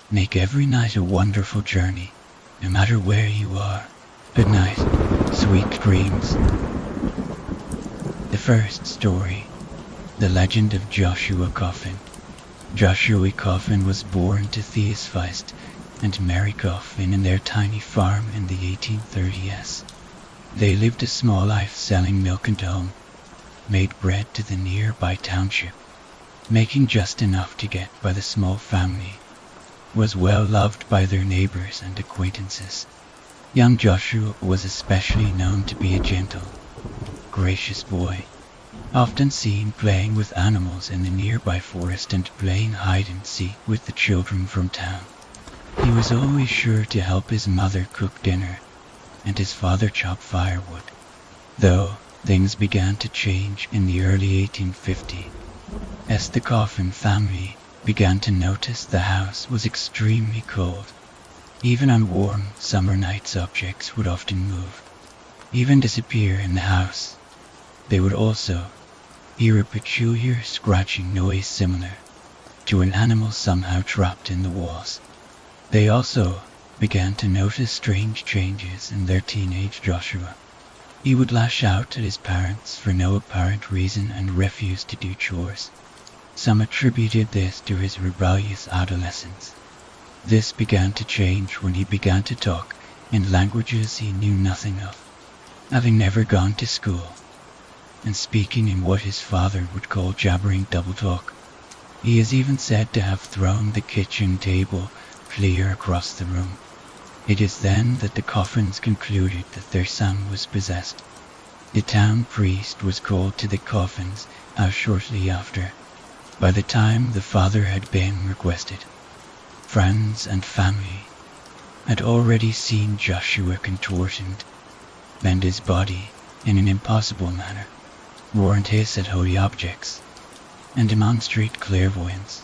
Make every night a wonderful journey, no matter where you are. Good night, sweet dreams. The first story, the legend of Joshua Coffin. Joshua Coffin was born to Theosphist and Mary Coffin in their tiny farm in the 1830s. They lived a small life selling milk and home, made bread to the nearby township, making just enough to get by the small family, was well loved by their neighbors and acquaintances. Young Joshua was especially known to be a gentle, gracious boy, often seen playing with animals in the nearby forest and playing hide and seek with the children from town. He was always sure to help his mother cook dinner and his father chop firewood, though things began to change in the early 1850s as the Coffin family began to notice the house was extremely cold. Even on warm summer nights, objects would often move, even disappear in the house. They would also hear a peculiar scratching noise similar to an animal somehow trapped in the walls. They also began to notice strange changes in their teenage Joshua. He would lash out at his parents for no apparent reason and refuse to do chores. Some attributed this to his rebellious adolescence. This began to change when he began to talk in languages he knew nothing of, having never gone to school, and speaking in what his father would call jabbering double talk. He is even said to have thrown the kitchen table clear across the room. It is then that the Coffins concluded that their son was possessed. The town priest was called to the Coffins shortly after. By the time the father had been requested, friends and family had already seen Joshua contort and bend his body in an impossible manner, roar and hiss at holy objects, and demonstrate clairvoyance,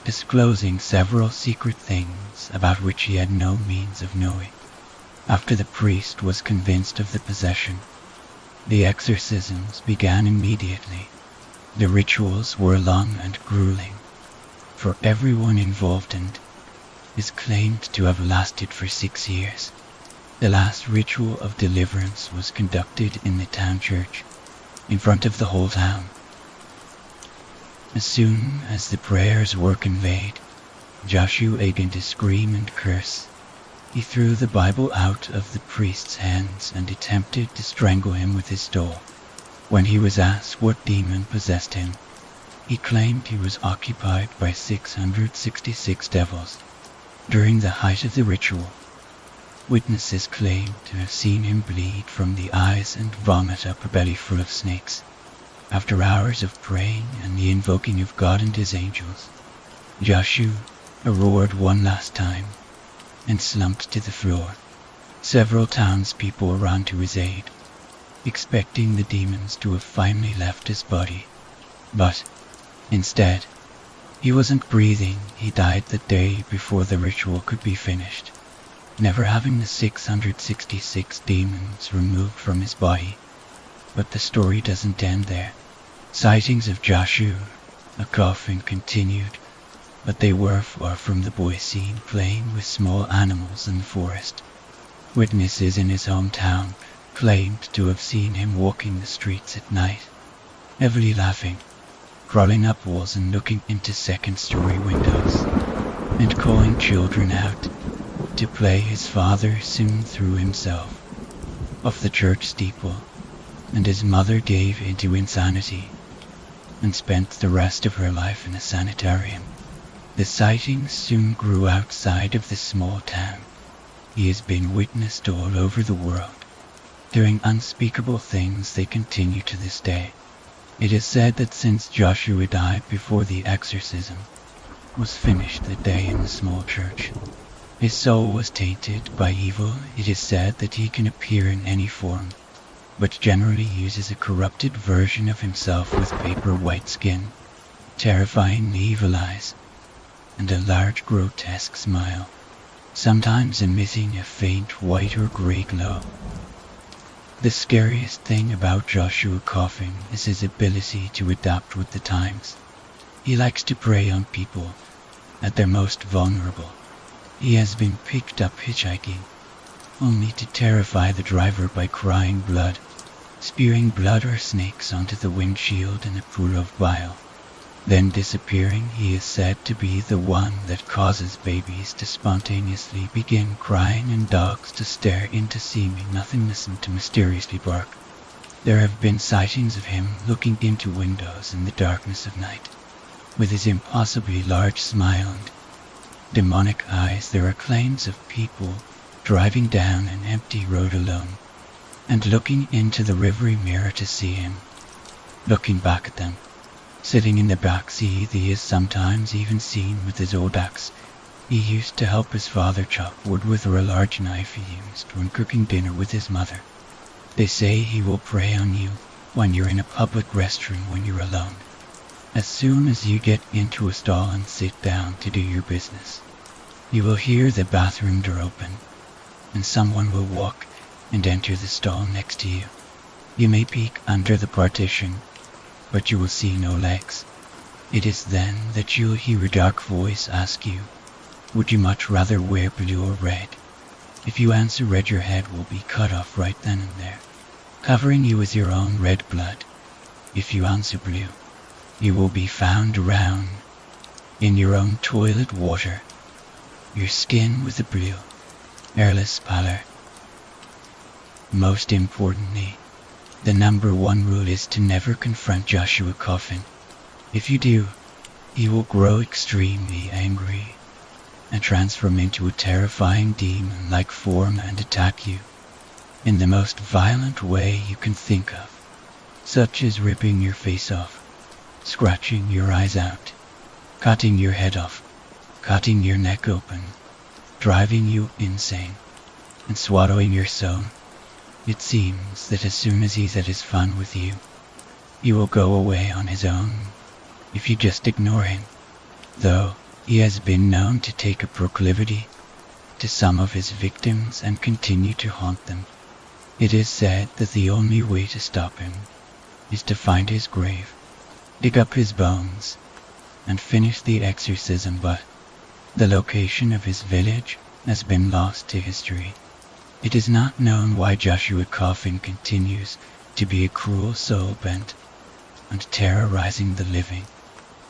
disclosing several secret things about which he had no means of knowing. After the priest was convinced of the possession, the exorcisms began immediately. The rituals were long and grueling for everyone involved and is claimed to have lasted for 6 years. The last ritual of deliverance was conducted in the town church, in front of the whole town. As soon as the prayers were conveyed, Joshua began to scream and curse. He threw the Bible out of the priest's hands and attempted to strangle him with his stole. When he was asked what demon possessed him, he claimed he was occupied by 666 devils. During the height of the ritual, witnesses claimed to have seen him bleed from the eyes and vomit up a belly full of snakes. After hours of praying and the invoking of God and his angels, Joshua roared one last time and slumped to the floor. Several townspeople ran to his aid, expecting the demons to have finally left his body. But instead, he wasn't breathing. He died the day before the ritual could be finished, never having the 666 demons removed from his body. But the story doesn't end there. Sightings of Joshua Coffin continued, but they were far from the boy seen playing with small animals in the forest. Witnesses in his hometown claimed to have seen him walking the streets at night, heavily laughing, crawling up walls and looking into second-story windows, and calling children out to play. His father soon threw himself off the church steeple, and his mother gave into insanity and spent the rest of her life in a sanitarium. The sightings soon grew outside of the small town. He has been witnessed all over the world. Doing unspeakable things, they continue to this day. It is said that since Joshua died before the exorcism was finished that day in the small church, his soul was tainted by evil. It is said that he can appear in any form, but generally uses a corrupted version of himself with paper white skin, terrifying evil eyes, and a large grotesque smile, sometimes emitting a faint white or grey glow. The scariest thing about Joshua Coffin is his ability to adapt with the times. He likes to prey on people at their most vulnerable, He has been picked up hitchhiking, only to terrify the driver by crying blood, spewing blood or snakes onto the windshield in a pool of bile. Then disappearing. He is said to be the one that causes babies to spontaneously begin crying and dogs to stare into seeming nothingness and to mysteriously bark. There have been sightings of him looking into windows in the darkness of night, with his impossibly large smile and demonic eyes. There are claims of people driving down an empty road alone and looking into the rearview mirror to see him, looking back at them. Sitting in the back seat, he is sometimes even seen with his old axe. He used to help his father chop wood with a large knife he used when cooking dinner with his mother. They say he will prey on you when you're in a public restroom when you're alone. As soon as you get into a stall and sit down to do your business, you will hear the bathroom door open, and someone will walk and enter the stall next to you. You may peek under the partition, but you will see no legs. It is then that you'll hear a dark voice ask you, would you much rather wear blue or red? If you answer red, your head will be cut off right then and there, covering you with your own red blood. If you answer blue, you will be found drowned in your own toilet water, your skin with the blue, airless pallor. Most importantly, the number one rule is to never confront Joshua Coffin. If you do, he will grow extremely angry and transform into a terrifying demon-like form and attack you in the most violent way you can think of, such as ripping your face off, scratching your eyes out, cutting your head off, cutting your neck open, driving you insane, and swallowing your soul. It seems that as soon as he's at his fun with you, he will go away on his own if you just ignore him, though he has been known to take a proclivity to some of his victims and continue to haunt them. It is said that the only way to stop him is to find his grave, dig up his bones, and finish the exorcism, but the location of his village has been lost to history. It is not known why Joshua Coffin continues to be a cruel soul bent on terrorizing the living,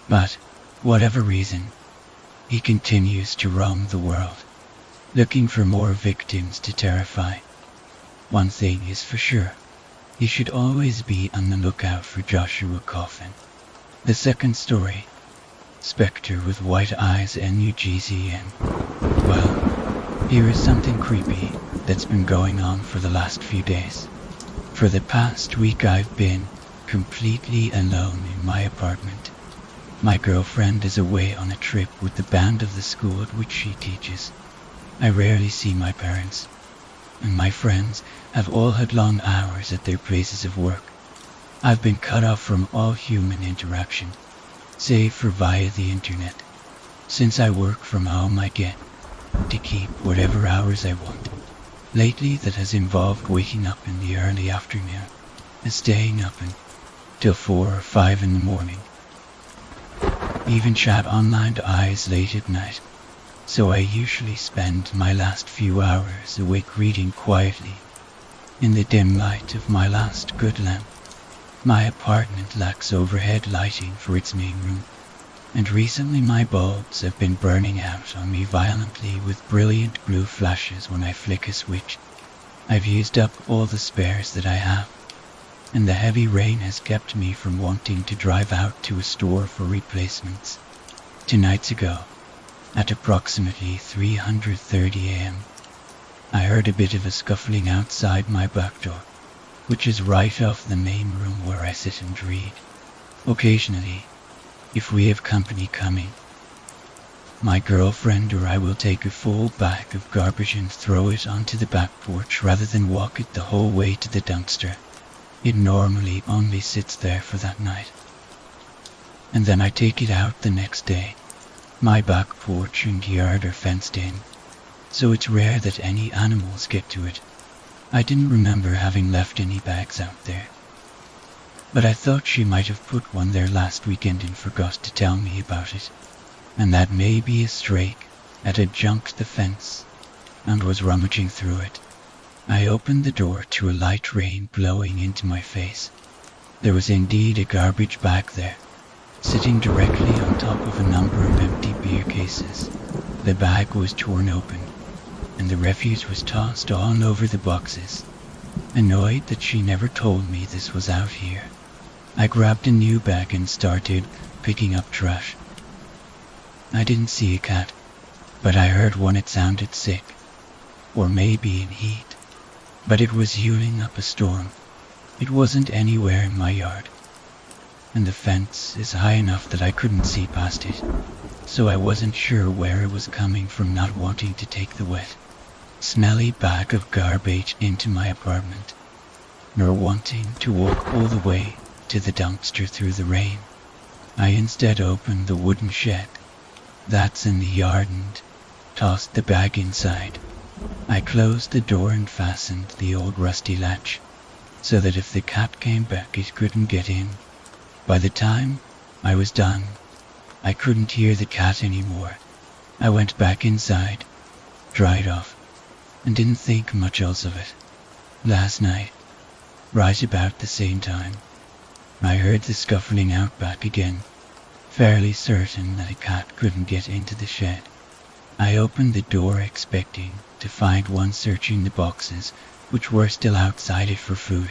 but whatever reason, he continues to roam the world, looking for more victims to terrify. One thing is for sure, you should always be on the lookout for Joshua Coffin. The second story, Spectre with White Eyes NUGZN. Well, here is something creepy that's been going on for the last few days. For the past week I've been completely alone in my apartment. My girlfriend is away on a trip with the band of the school at which she teaches. I rarely see my parents, and my friends have all had long hours at their places of work. I've been cut off from all human interaction, save for via the internet. Since I work from home, I get to keep whatever hours I want. Lately that has involved waking up in the early afternoon and staying up until 4 or 5 in the morning. Even chat online to eyes late at night, so I usually spend my last few hours awake reading quietly in the dim light of my last good lamp. My apartment lacks overhead lighting for its main room, and recently my bulbs have been burning out on me violently with brilliant blue flashes when I flick a switch. I've used up all the spares that I have, and the heavy rain has kept me from wanting to drive out to a store for replacements. 2 nights ago, at approximately 3:30 a.m., I heard a bit of a scuffling outside my back door, which is right off the main room where I sit and read. Occasionally, if we have company coming, my girlfriend or I will take a full bag of garbage and throw it onto the back porch rather than walk it the whole way to the dumpster. It normally only sits there for that night, and then I take it out the next day. My back porch and yard are fenced in, so it's rare that any animals get to it. I didn't remember having left any bags out there, but I thought she might have put one there last weekend and forgot to tell me about it, and that may be a streak It had jumped the fence and was rummaging through it. I opened the door to a light rain blowing into my face. There was indeed a garbage bag there, sitting directly on top of a number of empty beer cases. The bag was torn open, and the refuse was tossed all over the boxes. Annoyed that she never told me this was out here, I grabbed a new bag and started picking up trash. I didn't see a cat, but I heard one. It sounded sick, or maybe in heat, but it was hewling up a storm. It wasn't anywhere in my yard, and the fence is high enough that I couldn't see past it, so I wasn't sure where it was coming from, not wanting to take the wet, smelly bag of garbage into my apartment, nor wanting to walk all the way to the dumpster through the rain. I instead opened the wooden shed that's in the yard and tossed the bag inside. I closed the door and fastened the old rusty latch, so that if the cat came back it couldn't get in. By the time I was done, I couldn't hear the cat anymore. I went back inside, dried off, and didn't think much else of it. Last night, right about the same time, I heard the scuffling out back again, fairly certain that a cat couldn't get into the shed. I opened the door expecting to find one searching the boxes which were still outside it for food.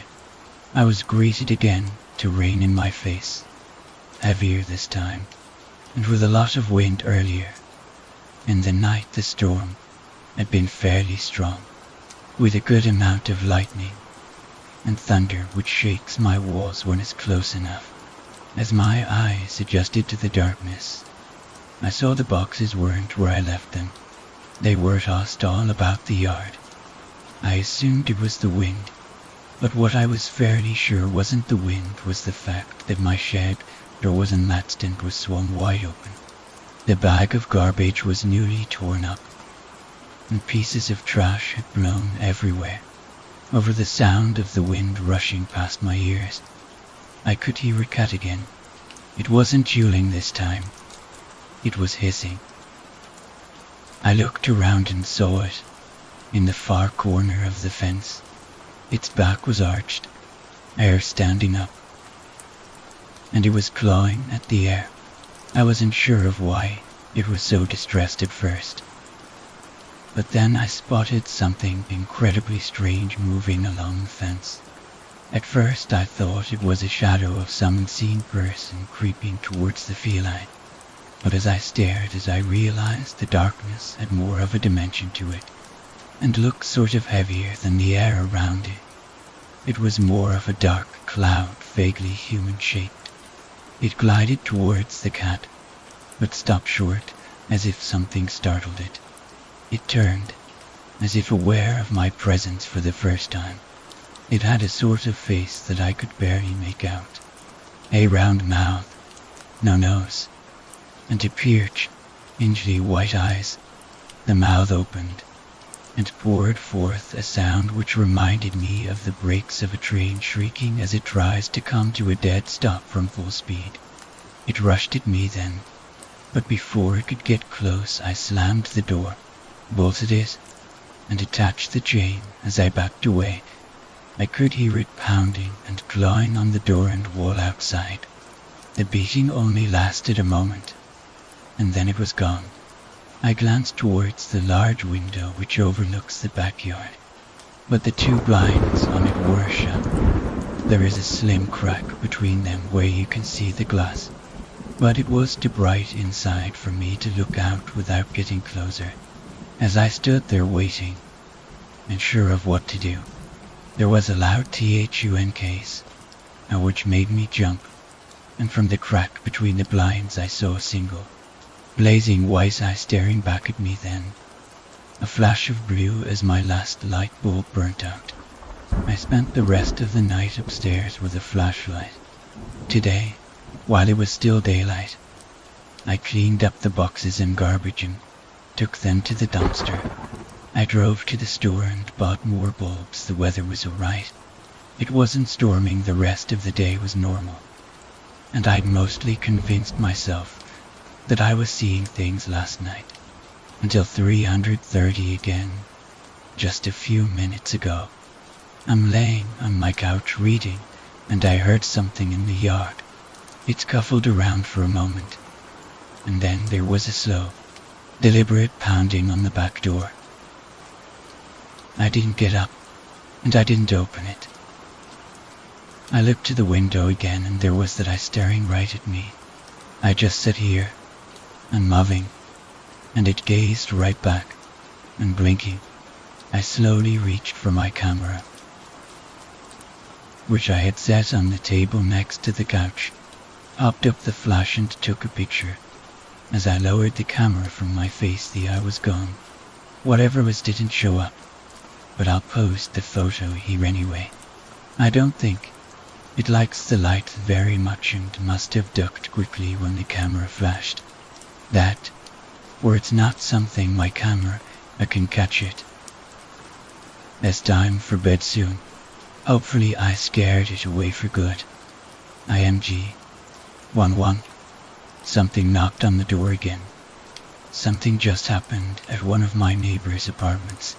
I was greeted again to rain in my face, heavier this time, and with a lot of wind earlier. In the night the storm had been fairly strong, with a good amount of lightning and thunder which shakes my walls when it's close enough. As my eyes adjusted to the darkness, I saw the boxes weren't where I left them. They were tossed all about the yard. I assumed it was the wind, but what I was fairly sure wasn't the wind was the fact that my shed door was unlatched and was swung wide open. The bag of garbage was newly torn up, and pieces of trash had blown everywhere, over the sound of the wind rushing past my ears. I could hear a cat again. It wasn't howling this time. It was hissing. I looked around and saw it, in the far corner of the fence. Its back was arched, hair standing up, and it was clawing at the air. I wasn't sure of why it was so distressed at first, but then I spotted something incredibly strange moving along the fence. At first I thought it was a shadow of some unseen person creeping towards the feline, but as I stared, as I realized the darkness had more of a dimension to it, and looked sort of heavier than the air around it. It was more of a dark cloud, vaguely human-shaped. It glided towards the cat, but stopped short, as if something startled it. It turned, as if aware of my presence for the first time. It had a sort of face that I could barely make out. A round mouth, no nose, and a pinchly white eyes. The mouth opened and poured forth a sound which reminded me of the brakes of a train shrieking as it tries to come to a dead stop from full speed. It rushed at me then, but before it could get close I slammed the door, bolted it, and attached the chain. As I backed away, I could hear it pounding and clawing on the door and wall outside. The beating only lasted a moment, and then it was gone. I glanced towards the large window which overlooks the backyard, but the two blinds on it were shut. There is a slim crack between them where you can see the glass, but it was too bright inside for me to look out without getting closer. As I stood there waiting, and sure of what to do, there was a loud thunk case, which made me jump, and from the crack between the blinds I saw a single, blazing white eye staring back at me then. A flash of blue as my last light bulb burnt out. I spent the rest of the night upstairs with a flashlight. Today, while it was still daylight, I cleaned up the boxes and garbage and took them to the dumpster. I drove to the store and bought more bulbs. The weather was alright. It wasn't storming. The rest of the day was normal, and I'd mostly convinced myself that I was seeing things last night. until 330 again, just a few minutes ago. I'm laying on my couch reading, and I heard something in the yard. It scuffled around for a moment, and then there was a slow, deliberate pounding on the back door. I didn't get up, and I didn't open it. I looked to the window again, and there was that eye staring right at me. I just sat here, unmoving, and it gazed right back, and blinking, I slowly reached for my camera, which I had set on the table next to the couch, popped up the flash and took a picture. As I lowered the camera from my face, the eye was gone. Whatever was didn't show up, but I'll post the photo here anyway. I don't think it likes the light very much and must have ducked quickly when the camera flashed. That, or it's not something my camera, I can catch it. It's time for bed soon. Hopefully I scared it away for good. IMG. 11. Something knocked on the door again. Something just happened at one of my neighbor's apartments.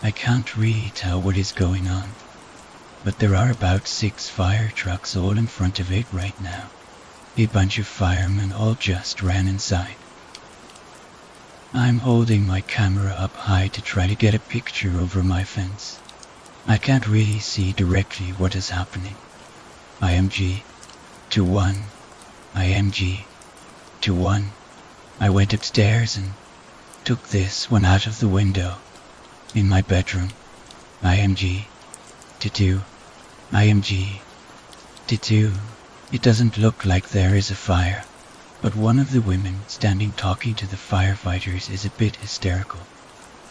I can't really tell what is going on, but there are about 6 fire trucks all in front of it right now. A bunch of firemen all just ran inside. I'm holding my camera up high to try to get a picture over my fence. I can't really see directly what is happening. IMG to 1. IMG to 1. I went upstairs and took this one out of the window in my bedroom. IMG to 2. IMG to 2. It doesn't look like there is a fire, but one of the women standing talking to the firefighters is a bit hysterical.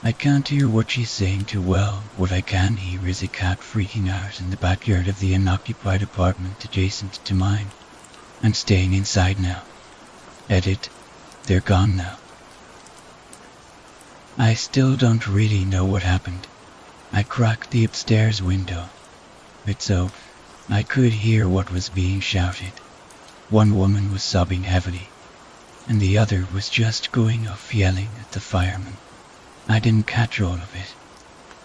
I can't hear what she's saying too well. What I can hear is a cat freaking out in the backyard of the unoccupied apartment adjacent to mine. I'm staying inside now. Edit. They're gone now. I still don't really know what happened. I cracked the upstairs window, but so I could hear what was being shouted. One woman was sobbing heavily, and the other was just going off yelling at the firemen. I didn't catch all of it,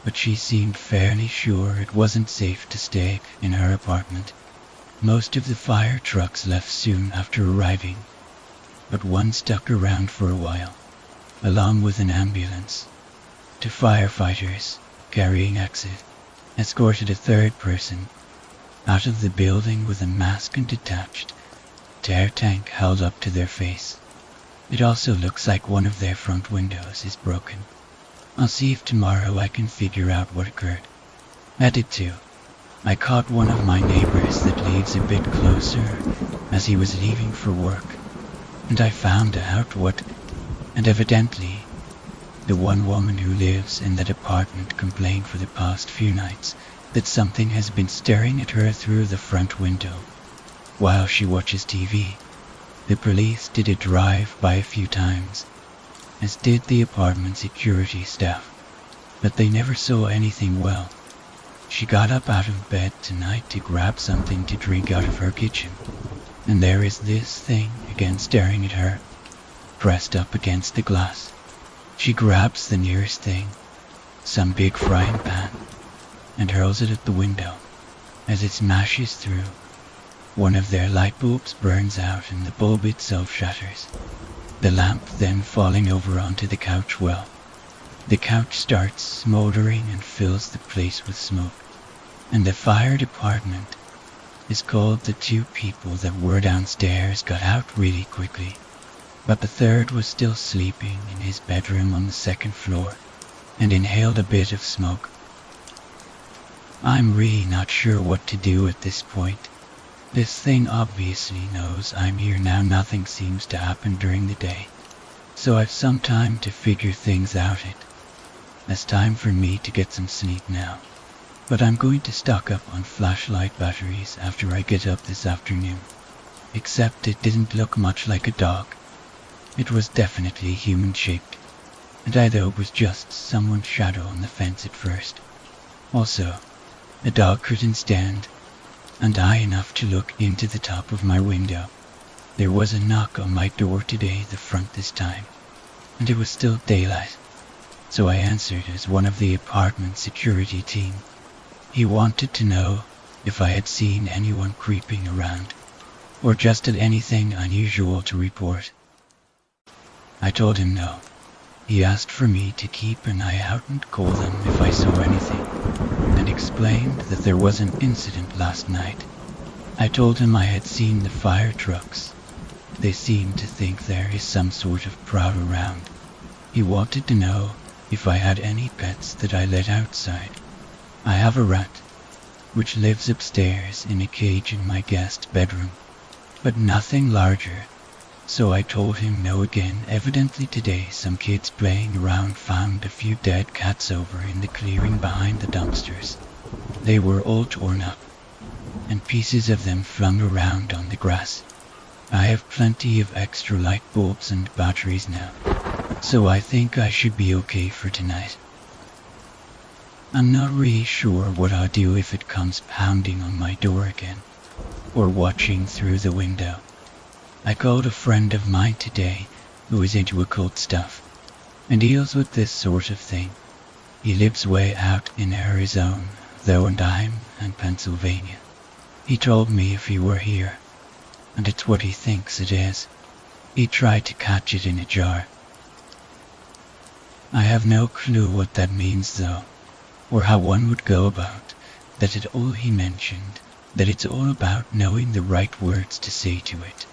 but she seemed fairly sure it wasn't safe to stay in her apartment. Most of the fire trucks left soon after arriving, but one stuck around for a while, along with an ambulance. 2 firefighters, carrying axes, escorted a third person out of the building with a mask and detached air tank held up to their face. It also looks like one of their front windows is broken. I'll see if tomorrow I can figure out what occurred. Edit 2. I caught one of my neighbors that lives a bit closer as he was leaving for work, and I found out what, and evidently, the one woman who lives in that apartment complained for the past few nights that something has been staring at her through the front window while she watches TV. The police did a drive-by a few times, as did the apartment security staff, but they never saw anything. Well, she got up out of bed tonight to grab something to drink out of her kitchen, and there is this thing again staring at her, pressed up against the glass. She grabs the nearest thing, some big frying pan, and hurls it at the window. As it smashes through, one of their light bulbs burns out and the bulb itself shatters, the lamp then falling over onto the couch. Well, the couch starts smoldering and fills the place with smoke, and the fire department is called. The 2 people that were downstairs got out really quickly, but the third was still sleeping in his bedroom on the 2nd floor and inhaled a bit of smoke. I'm really not sure what to do at this point. This thing obviously knows I'm here now. Nothing seems to happen during the day, so I've some time to figure things out. It's time for me to get some sleep now, but I'm going to stock up on flashlight batteries after I get up this afternoon. Except it didn't look much like a dog. It was definitely human-shaped, and I thought it was just someone's shadow on the fence at first. Also, a dog couldn't stand and high enough to look into the top of my window. There was a knock on my door today, the front this time. and it was still daylight, so I answered as one of the apartment security team. He wanted to know if I had seen anyone creeping around, or just had anything unusual to report. I told him no. He asked for me to keep an eye out and call them if I saw anything, and explained that there was an incident last night. I told him I had seen the fire trucks. They seem to think there is some sort of prowler around. He wanted to know if I had any pets that I let outside. I have a rat, which lives upstairs in a cage in my guest bedroom, but nothing larger. So I told him no again. Evidently today some kids playing around found a few dead cats over in the clearing behind the dumpsters. They were all torn up, and pieces of them flung around on the grass. I have plenty of extra light bulbs and batteries now, so I think I should be okay for tonight. I'm not really sure what I'll do if it comes pounding on my door again, or watching through the window. I called a friend of mine today who is into occult stuff and deals with this sort of thing. He lives way out in Arizona, though, and I'm in Pennsylvania. He told me if he were here, and it's what he thinks it is. He tried to catch it in a jar. I have no clue what that means though, or how one would go about that at all. He mentioned that it's all about knowing the right words to say to it,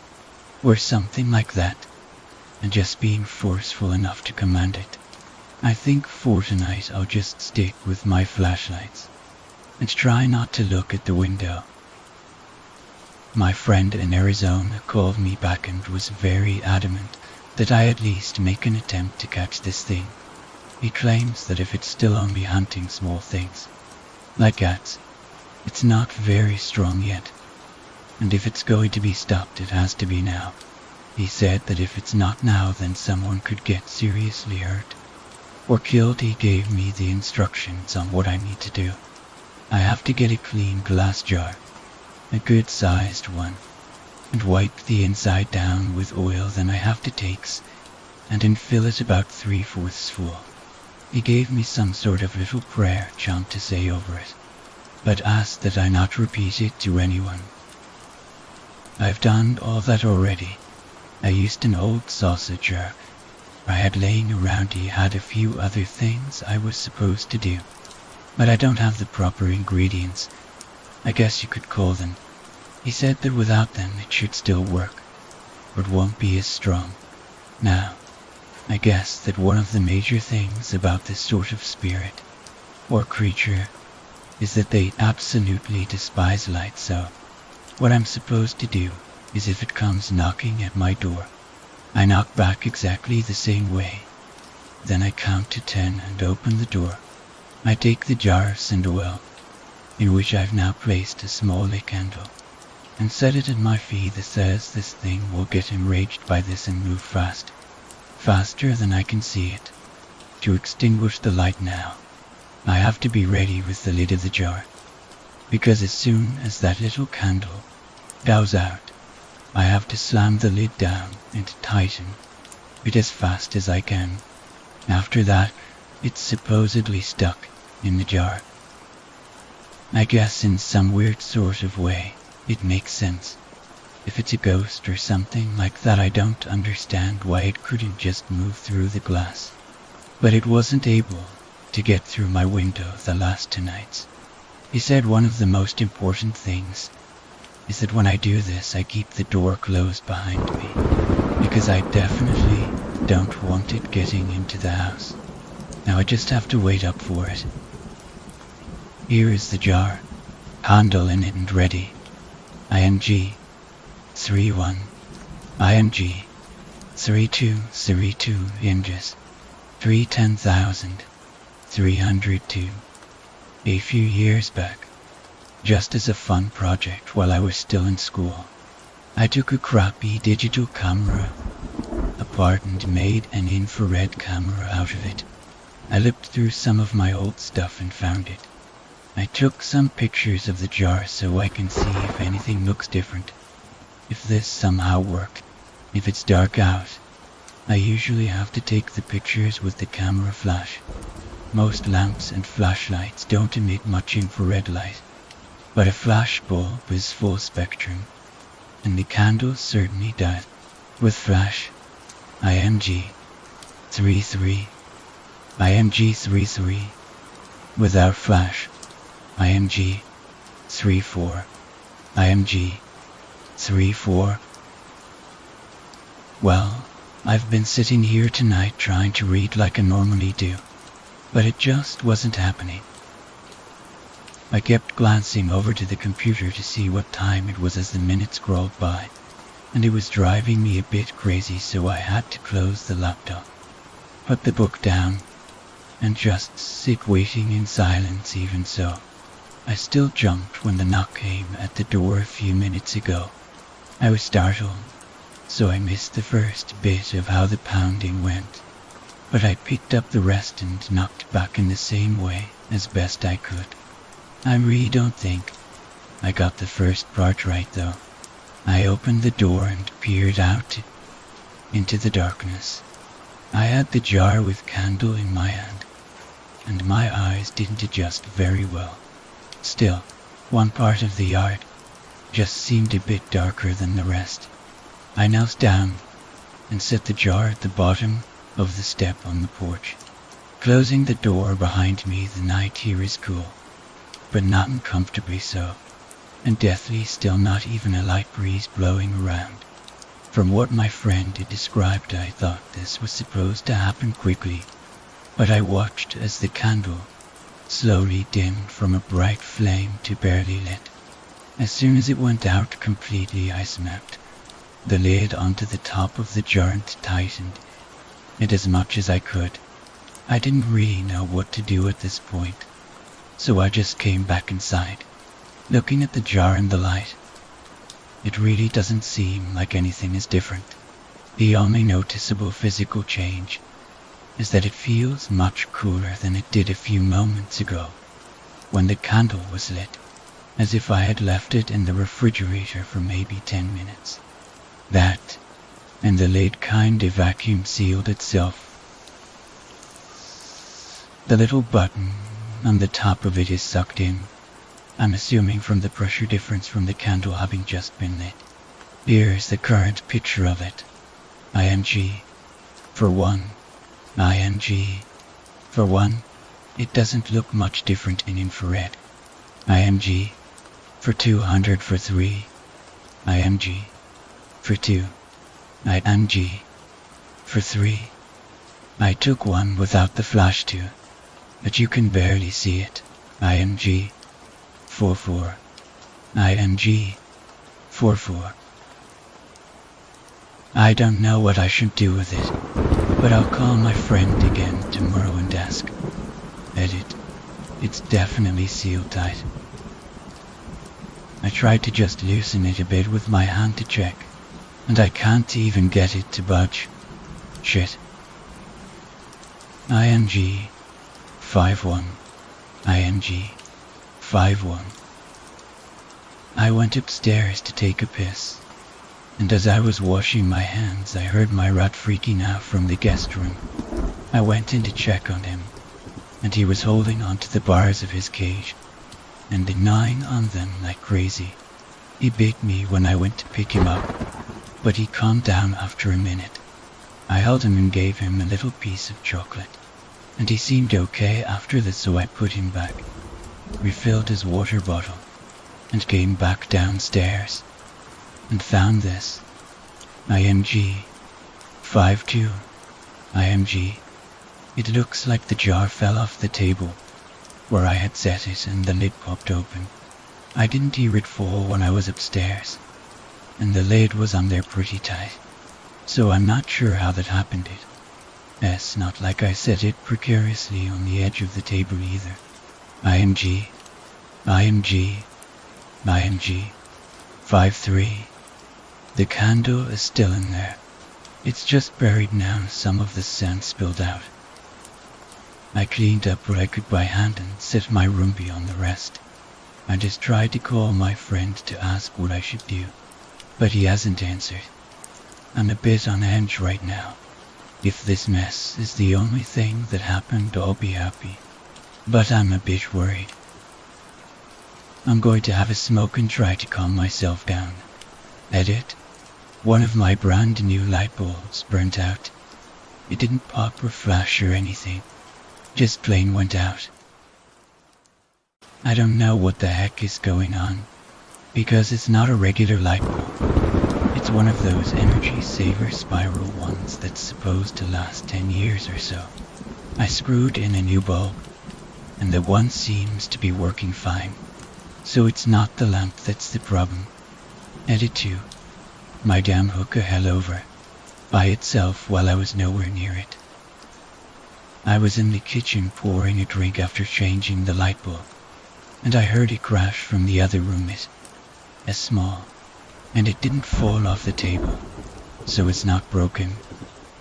or something like that, and just being forceful enough to command it. I think for tonight I'll just stick with my flashlights and try not to look at the window. My friend in Arizona called me back and was very adamant that I at least make an attempt to catch this thing. He claims that if it's still only hunting small things, like cats, it's not very strong yet, and if it's going to be stopped it has to be now. He said that if it's not now then someone could get seriously hurt or killed. He gave me the instructions on what I need to do. I have to get a clean glass jar, a good sized one, and wipe the inside down with oil. Then I have to take and fill it about 3/4 full. He gave me some sort of little prayer chant to say over it, but asked that I not repeat it to anyone. I've done all that already. I used an old saucer jar I had laying around. He had a few other things I was supposed to do, but I don't have the proper ingredients, I guess you could call them. He said that without them it should still work, but won't be as strong. Now, I guess that one of the major things about this sort of spirit, or creature, is that they absolutely despise light, so what I'm supposed to do is if it comes knocking at my door, I knock back exactly the same way. Then I count to 10 and open the door. I take the jar of cinder oil, in which I've now placed a small lit candle, and set it at my feet. That says this thing will get enraged by this and move fast, faster than I can see it. To extinguish the light now, I have to be ready with the lid of the jar, because as soon as that little candle goes out, I have to slam the lid down and tighten it as fast as I can. After that, it's supposedly stuck in the jar. I guess in some weird sort of way, it makes sense. If it's a ghost or something like that, I don't understand why it couldn't just move through the glass. But it wasn't able to get through my window the last 2 nights. He said one of the most important things is that when I do this, I keep the door closed behind me, because I definitely don't want it getting into the house. Now I just have to wait up for it. Here is the jar, handle in it and ready. ING 31, ING 3232 inches, 310,302. A few years back, just as a fun project while I was still in school, I took a crappy digital camera apart and made an infrared camera out of it. I looked through some of my old stuff and found it. I took some pictures of the jar so I can see if anything looks different. If this somehow worked, if it's dark out, I usually have to take the pictures with the camera flash. Most lamps and flashlights don't emit much infrared light, but a flash bulb is full spectrum, and the candle certainly does. With flash, IMG 33, IMG 33. Without flash, IMG 34, IMG 34. Well, I've been sitting here tonight trying to read like I normally do, but it just wasn't happening. I kept glancing over to the computer to see what time it was as the minutes crawled by, and it was driving me a bit crazy, so I had to close the laptop, put the book down, and just sit waiting in silence. Even so, I still jumped when the knock came at the door a few minutes ago. I was startled, so I missed the first bit of how the pounding went, but I picked up the rest and knocked back in the same way as best I could. I really don't think I got the first part right though. I opened the door and peered out into the darkness. I had the jar with candle in my hand, and my eyes didn't adjust very well. Still, one part of the yard just seemed a bit darker than the rest. I knelt down and set the jar at the bottom of the step on the porch. Closing the door behind me, the night here is cool, but not uncomfortably so, and deathly still. Not even a light breeze blowing around. From what my friend had described, I thought this was supposed to happen quickly, but I watched as the candle slowly dimmed from a bright flame to barely lit. As soon as it went out completely, I snapped the lid onto the top of the jar and tightened it as much as I could. I didn't really know what to do at this point, so I just came back inside, looking at the jar in the light. It really doesn't seem like anything is different. The only noticeable physical change is that it feels much cooler than it did a few moments ago when the candle was lit, as if I had left it in the refrigerator for maybe 10 minutes. That, and the lid kind of vacuum sealed itself. The little button on the top of it is sucked in, I'm assuming from the pressure difference from the candle having just been lit. Here's the current picture of it. IMG for 1. IMG for 1. It doesn't look much different in infrared. IMG for 200 for 3. IMG for 2. IMG for 3. I took one without the flash too, but you can barely see it. IMG 44. IMG 44. I don't know what I should do with it, but I'll call my friend again tomorrow and ask. Edit. It's definitely sealed tight. I tried to just loosen it a bit with my hand to check, and I can't even get it to budge. Shit. IMG 51. IMG 51. I went upstairs to take a piss, and as I was washing my hands, I heard my rat freaking out from the guest room. I went in to check on him, and he was holding onto the bars of his cage and gnawing on them like crazy. He bit me when I went to pick him up, but he calmed down after a minute. I held him and gave him a little piece of chocolate, and he seemed okay after that, so I put him back, refilled his water bottle, and came back downstairs and found this. IMG 52. IMG. It looks like the jar fell off the table where I had set it and the lid popped open. I didn't hear it fall when I was upstairs, and the lid was on there pretty tight, so I'm not sure how that happened. It's not like I set it precariously on the edge of the table either. IMG 53. The candle is still in there. It's just buried now, some of the scent spilled out. I cleaned up what I could by hand and set my roomie on the rest. I just tried to call my friend to ask what I should do, but he hasn't answered. I'm a bit on edge right now, If this mess is the only thing that happened, I'll be happy. But I'm a bit worried. I'm going to have a smoke and try to calm myself down. Edit. One of my brand new light bulbs burnt out. It didn't pop or flash or anything. Just plain went out. I don't know what the heck is going on, because it's not a regular light bulb. It's one of those energy saver spiral ones that's supposed to last 10 years or so. I screwed in a new bulb, and the one seems to be working fine. So it's not the lamp that's the problem. Edit 2. My damn hookah hell over by itself while I was nowhere near it. I was in the kitchen pouring a drink after changing the light bulb, and I heard it crash from the other room. It's small, and it didn't fall off the table, so it's not broken.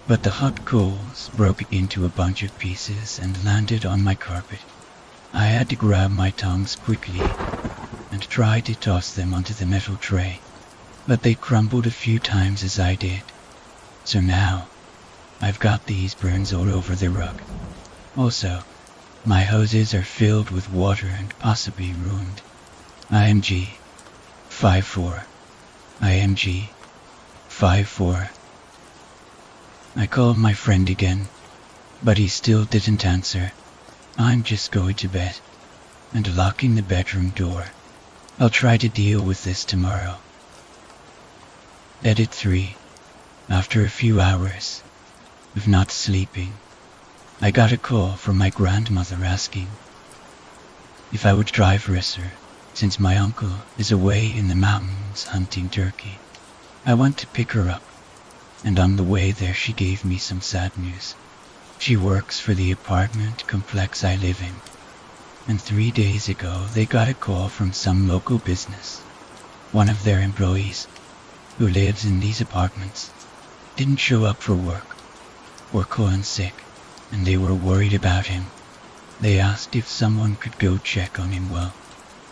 But the hot coals broke into a bunch of pieces and landed on my carpet. I had to grab my tongs quickly and try to toss them onto the metal tray, but they crumbled a few times as I did. So now, I've got these burns all over the rug. Also, my hoses are filled with water and possibly ruined. IMG 54. IMG 54. I called my friend again, but he still didn't answer. I'm just going to bed and locking the bedroom door. I'll try to deal with this tomorrow. Edit 3. After a few hours of not sleeping, I got a call from my grandmother asking if I would drive her, since my uncle is away in the mountains hunting turkey. I went to pick her up, and on the way there she gave me some sad news. She works for the apartment complex I live in, and 3 days ago they got a call from some local business. One of their employees, who lives in these apartments, didn't show up for work, or calling sick, and they were worried about him. They asked if someone could go check on him. Well,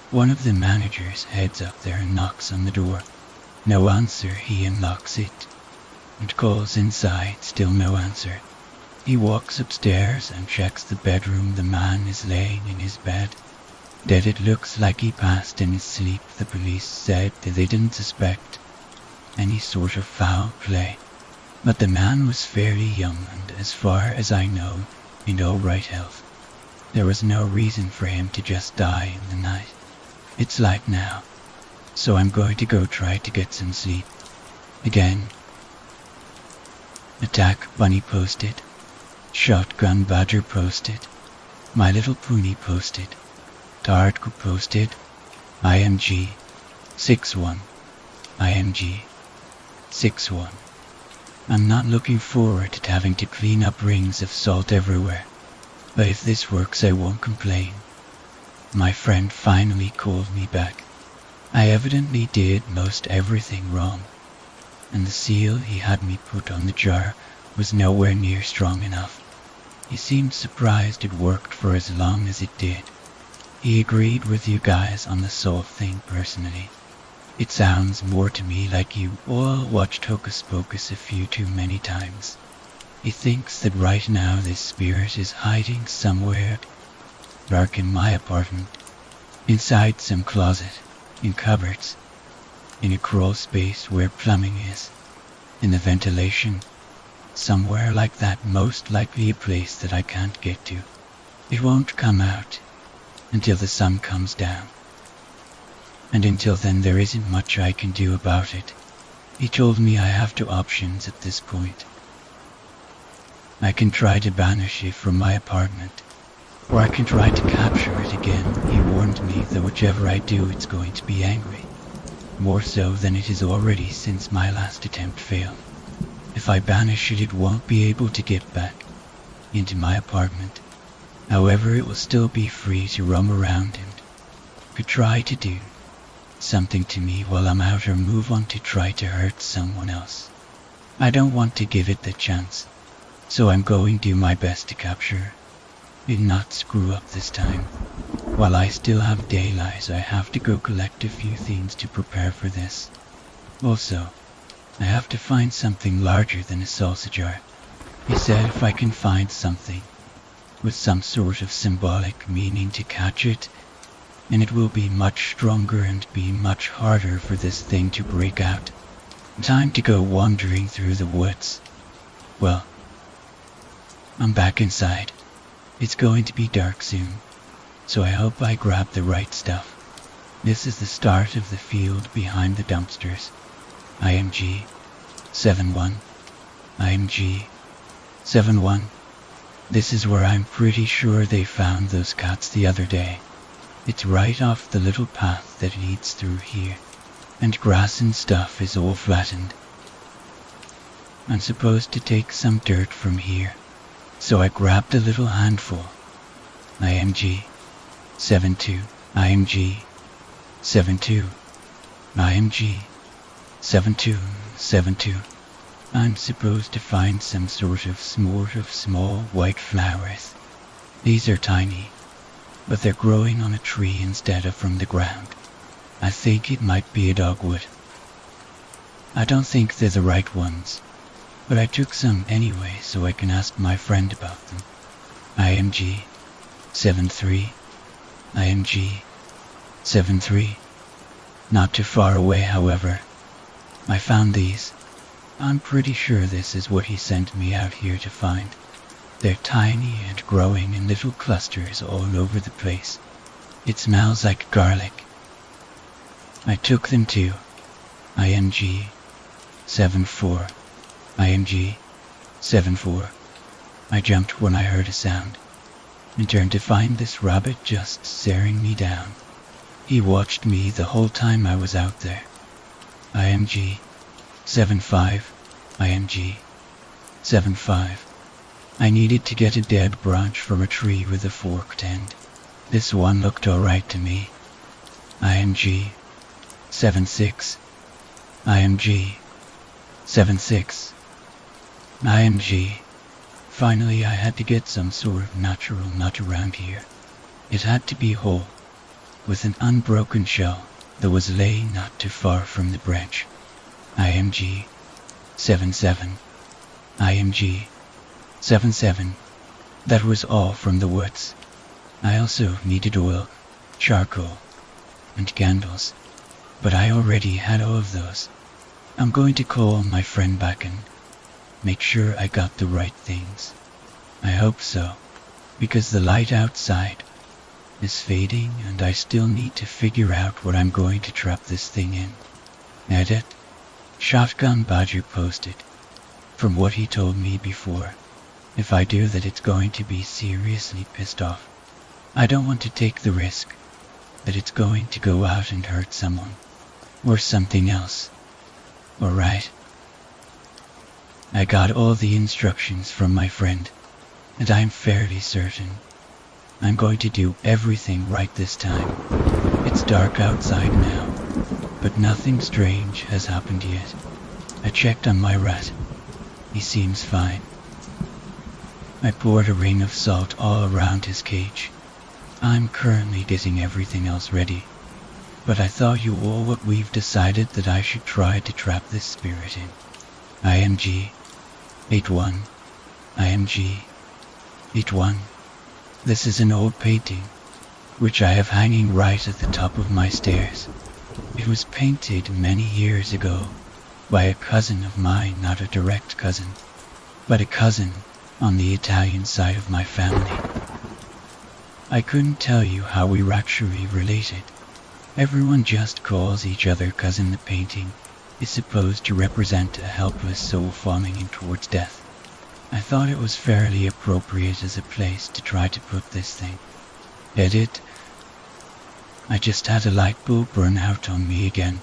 one of the managers heads up there and knocks on the door. No answer, he unlocks it, and calls inside, still no answer. He walks upstairs and checks the bedroom. The man is laying in his bed, dead. It looks like he passed in his sleep. The police said that they didn't suspect any sort of foul play, but the man was fairly young and, as far as I know, in all right health. There was no reason for him to just die in the night. It's light now, so I'm going to go try to get some sleep. Again. Attack Bunny posted. Shotgun Badger posted. My Little Pony posted. Tartko posted. IMG 61. IMG 61. I'm not looking forward to having to clean up rings of salt everywhere, but if this works I won't complain. My friend finally called me back. I evidently did most everything wrong, and the seal he had me put on the jar was nowhere near strong enough. He seemed surprised it worked for as long as it did. He agreed with you guys on the salt thing personally. It sounds more to me like you all watched Hocus Pocus a few too many times. He thinks that right now this spirit is hiding somewhere dark in my apartment, inside some closet, in cupboards, in a crawl space where plumbing is, in the ventilation, somewhere like that, most likely a place that I can't get to. It won't come out until the sun comes down, and until then there isn't much I can do about it. He told me I have two options at this point. I can try to banish it from my apartment, or I can try to capture it again. He warned me that whichever I do it's going to be angry, more so than it is already since my last attempt failed. If I banish it, it won't be able to get back into my apartment. However, it will still be free to roam around and could try to do something to me while I'm out, or move on to try to hurt someone else. I don't want to give it the chance, so I'm going to do my best to capture it, not screw up this time. While I still have daylight, I have to go collect a few things to prepare for this. Also, I have to find something larger than a salsa jar. He said if I can find something with some sort of symbolic meaning to catch it, and it will be much stronger and be much harder for this thing to break out. Time to go wandering through the woods. Well, I'm back inside. It's going to be dark soon, so I hope I grab the right stuff. This is the start of the field behind the dumpsters. IMG 71. IMG 71. This is where I'm pretty sure they found those cats the other day. It's right off the little path that leads through here, and grass and stuff is all flattened. I'm supposed to take some dirt from here, so I grabbed a little handful. IMG 72. IMG 72. IMG 72. 72. I'm supposed to find some sort of small white flowers. These are tiny, but they're growing on a tree instead of from the ground. I think it might be a dogwood. I don't think they're the right ones, but I took some anyway so I can ask my friend about them. IMG 73. IMG 73. Not too far away, however. I found these. I'm pretty sure this is what he sent me out here to find. They're tiny and growing in little clusters all over the place. It smells like garlic. I took them too. IMG 74. IMG 74. I jumped when I heard a sound and turned to find this rabbit just staring me down. He watched me the whole time I was out there. IMG 75. IMG 75. I needed to get a dead branch from a tree with a forked end. This one looked alright to me. IMG 76. IMG 76. IMG. Finally, I had to get some sort of natural nut around here. It had to be whole, with an unbroken shell that was laying not too far from the branch. IMG 77. IMG 77. That was all from the woods. I also needed oil, charcoal, and candles, but I already had all of those. I'm going to call my friend back and make sure I got the right things. I hope so, because the light outside is fading and I still need to figure out what I'm going to trap this thing in. Edit. Shotgun Badger posted. From what he told me before, if I do that it's going to be seriously pissed off. I don't want to take the risk that it's going to go out and hurt someone, or something else. Alright. I got all the instructions from my friend, and I'm fairly certain I'm going to do everything right this time. It's dark outside now, but nothing strange has happened yet. I checked on my rat. He seems fine. I poured a ring of salt all around his cage. I'm currently getting everything else ready, but I thought you all what we've decided that I should try to trap this spirit in. IMG 81. IMG 81. This is an old painting, which I have hanging right at the top of my stairs. It was painted many years ago by a cousin of mine, not a direct cousin, but a cousin on the Italian side of my family. I couldn't tell you how we were actually related. Everyone just calls each other cousin. The painting is supposed to represent a helpless soul falling in towards death. I thought it was fairly appropriate as a place to try to put this thing. Edit. I just had a light bulb burn out on me again.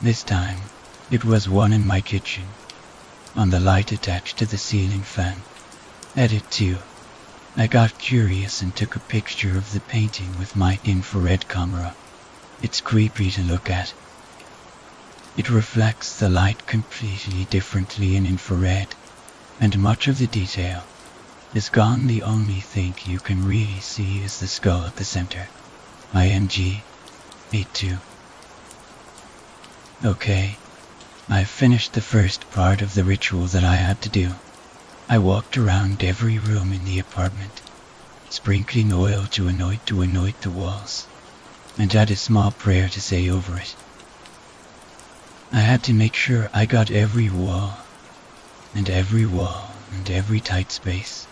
This time, it was one in my kitchen, on the light attached to the ceiling fan. Edit 2. I got curious and took a picture of the painting with my infrared camera. It's creepy to look at. It reflects the light completely differently in infrared, and much of the detail is gone. The only thing you can really see is the skull at the center. IMG 82. Okay, I've finished the first part of the ritual that I had to do. I walked around every room in the apartment, sprinkling oil to anoint the walls, and had a small prayer to say over it. I had to make sure I got every wall, and every tight space,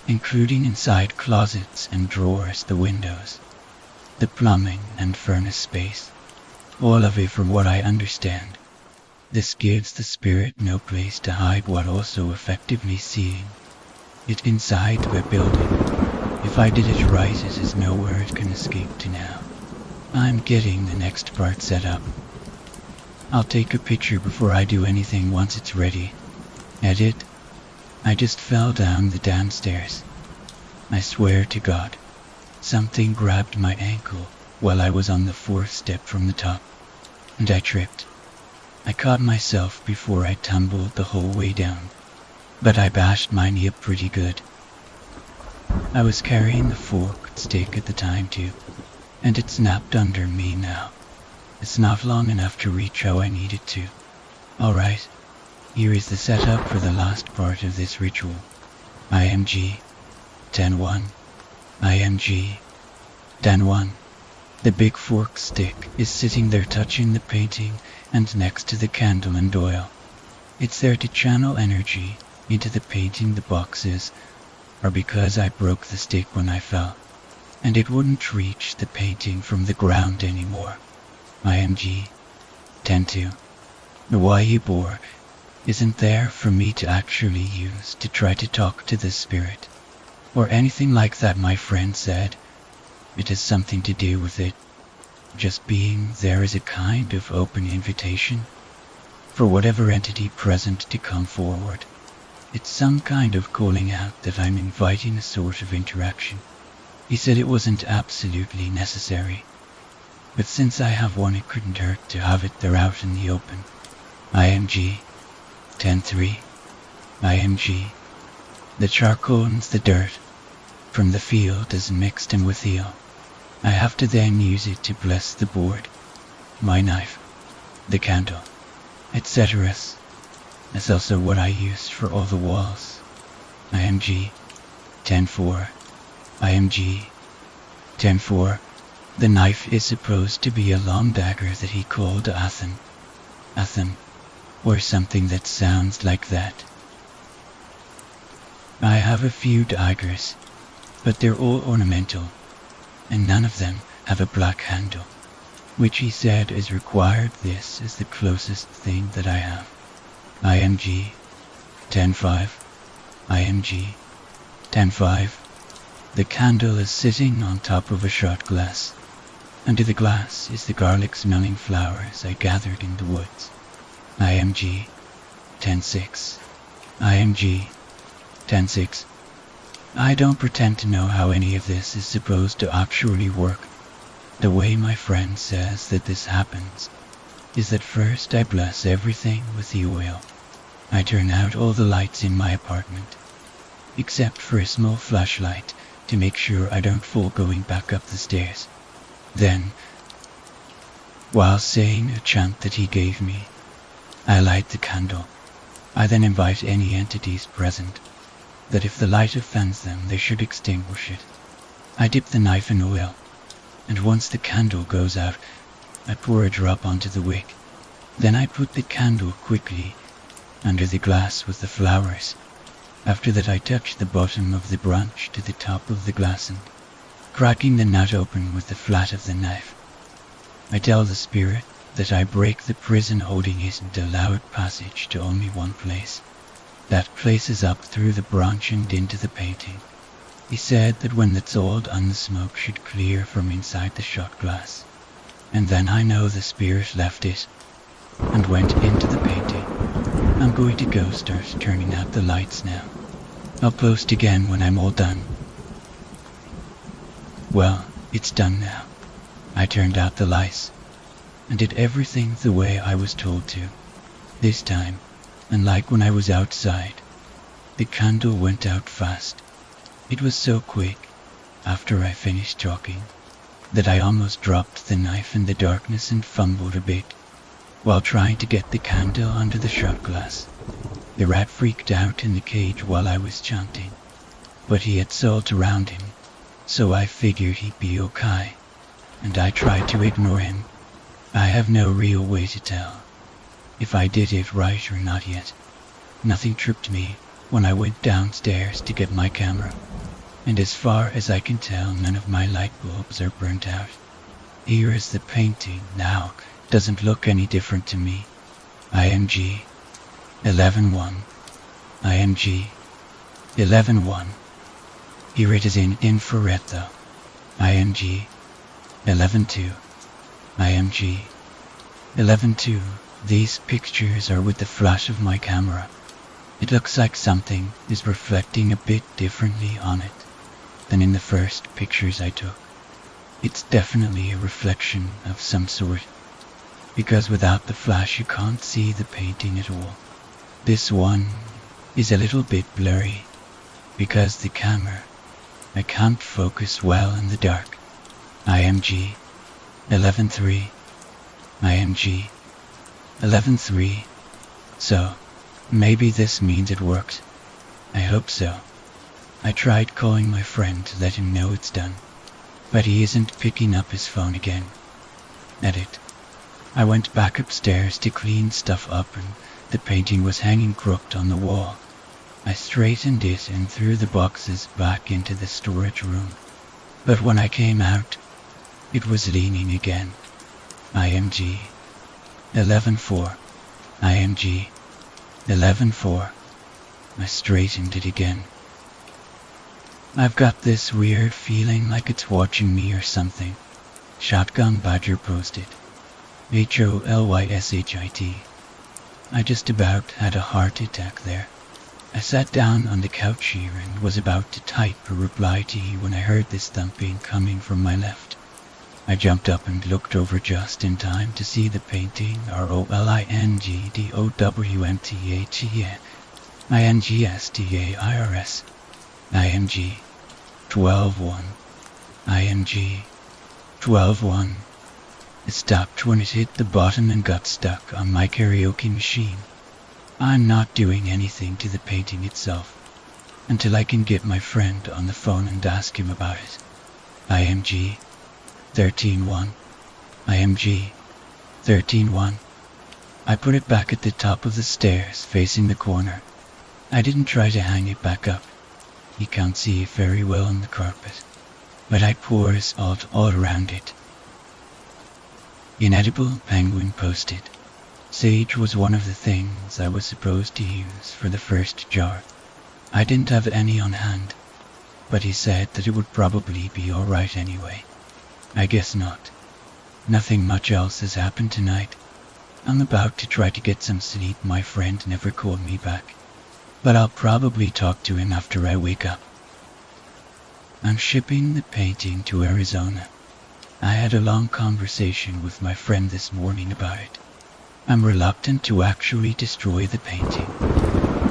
including inside closets and drawers, the windows, the plumbing and furnace space, all of it. From what I understand, this gives the spirit no place to hide, while also effectively seeing it inside the building. If I did it right, it is nowhere it can escape to now. I'm getting the next part set up. I'll take a picture before I do anything once it's ready. Edit. I just fell down the downstairs. I swear to God, something grabbed my ankle while I was on the 4th step from the top, and I tripped. I caught myself before I tumbled the whole way down, but I bashed my knee up pretty good. I was carrying the forked stick at the time too, and it snapped under me now. It's not long enough to reach how I need it to. Alright, here is the setup for the last part of this ritual. IMG 10-1. IMG 10-1. The big fork stick is sitting there touching the painting and next to the candle and oil. It's there to channel energy into the painting. The boxes are because I broke the stick when I fell, and it wouldn't reach the painting from the ground anymore. IMG 10-2. The YE bore isn't there for me to actually use to try to talk to the spirit, or anything like that. My friend said it has something to do with it just being there as a kind of open invitation for whatever entity present to come forward. It's some kind of calling out that I'm inviting a sort of interaction. He said it wasn't absolutely necessary, but since I have one, it couldn't hurt to have it there out in the open. IMG 10-3. IMG. The charcoal and the dirt from the field is mixed in with the oil. I have to then use it to bless the board, my knife, the candle, etc. That's also what I use for all the walls. IMG 10-4. IMG 10-4. The knife is supposed to be a long dagger that he called Athen, or something that sounds like that. I have a few daggers, but they're all ornamental, and none of them have a black handle, which he said is required. This is the closest thing that I have. IMG 10-5. IMG 10-5. The candle is sitting on top of a shot glass. Under the glass is the garlic-smelling flowers I gathered in the woods. IMG 10-6. IMG 10-6. I don't pretend to know how any of this is supposed to actually work. The way my friend says that this happens is that first I bless everything with the oil. I turn out all the lights in my apartment, except for a small flashlight to make sure I don't fall going back up the stairs. Then, while saying a chant that he gave me, I light the candle. I then invite any entities present that if the light offends them, they should extinguish it. I dip the knife in oil, and once the candle goes out, I pour a drop onto the wick. Then I put the candle quickly under the glass with the flowers. After that, I touch the bottom of the branch to the top of the glass and, cracking the nut open with the flat of the knife, I tell the spirit that I break the prison holding it and allow it passage to only one place. That place is up through the branch and into the painting. He said that when that's all done, the smoke should clear from inside the shot glass, and then I know the spirit left it and went into the painting. I'm going to go start turning out the lights now. I'll post again when I'm all done. Well, it's done now. I turned out the lights and did everything the way I was told to. This time, unlike when I was outside, the candle went out fast. It was so quick, after I finished talking, that I almost dropped the knife in the darkness and fumbled a bit while trying to get the candle under the shot glass. The rat freaked out in the cage while I was chanting, but he had salt around him, so I figured he'd be okay, and I tried to ignore him. I have no real way to tell if I did it right or not yet. Nothing tripped me when I went downstairs to get my camera, and as far as I can tell, none of my light bulbs are burnt out. Here is the painting now. Doesn't look any different to me. IMG 11:1. IMG 11:1. Here it is in infrared though. IMG 11:2. IMG 11:2. These pictures are with the flash of my camera. It looks like something is reflecting a bit differently on it than in the first pictures I took. It's definitely a reflection of some sort, because without the flash you can't see the painting at all. This one is a little bit blurry because the camera, I can't focus well in the dark. IMG 11:3. IMG 11:3. So, maybe this means it works. I hope so. I tried calling my friend to let him know it's done, but he isn't picking up his phone again. Edit. I went back upstairs to clean stuff up and the painting was hanging crooked on the wall. I straightened it and threw the boxes back into the storage room. But when I came out, it was leaning again. IMG 11:4. IMG 11:4. I straightened it again. I've got this weird feeling like it's watching me or something. Shotgun Badger posted. HOLYSHIT. I just about had a heart attack there. I sat down on the couch here and was about to type a reply to you when I heard this thumping coming from my left. I jumped up and looked over just in time to see the painting ROLINGDOWMTHE INGSTAIRS IMG 12:1 IMG 12:1. It stopped when it hit the bottom and got stuck on my karaoke machine. I'm not doing anything to the painting itself until I can get my friend on the phone and ask him about it. IMG 13:1. IMG 13:1. I put it back at the top of the stairs facing the corner. I didn't try to hang it back up. You can't see it very well on the carpet, but I poured salt all around it. Inedible Penguin posted. Sage was one of the things I was supposed to use for the first jar. I didn't have any on hand, but he said that it would probably be alright anyway. I guess not. Nothing much else has happened tonight. I'm about to try to get some sleep. My friend never called me back, but I'll probably talk to him after I wake up. I'm shipping the painting to Arizona. I had a long conversation with my friend this morning about it. I'm reluctant to actually destroy the painting,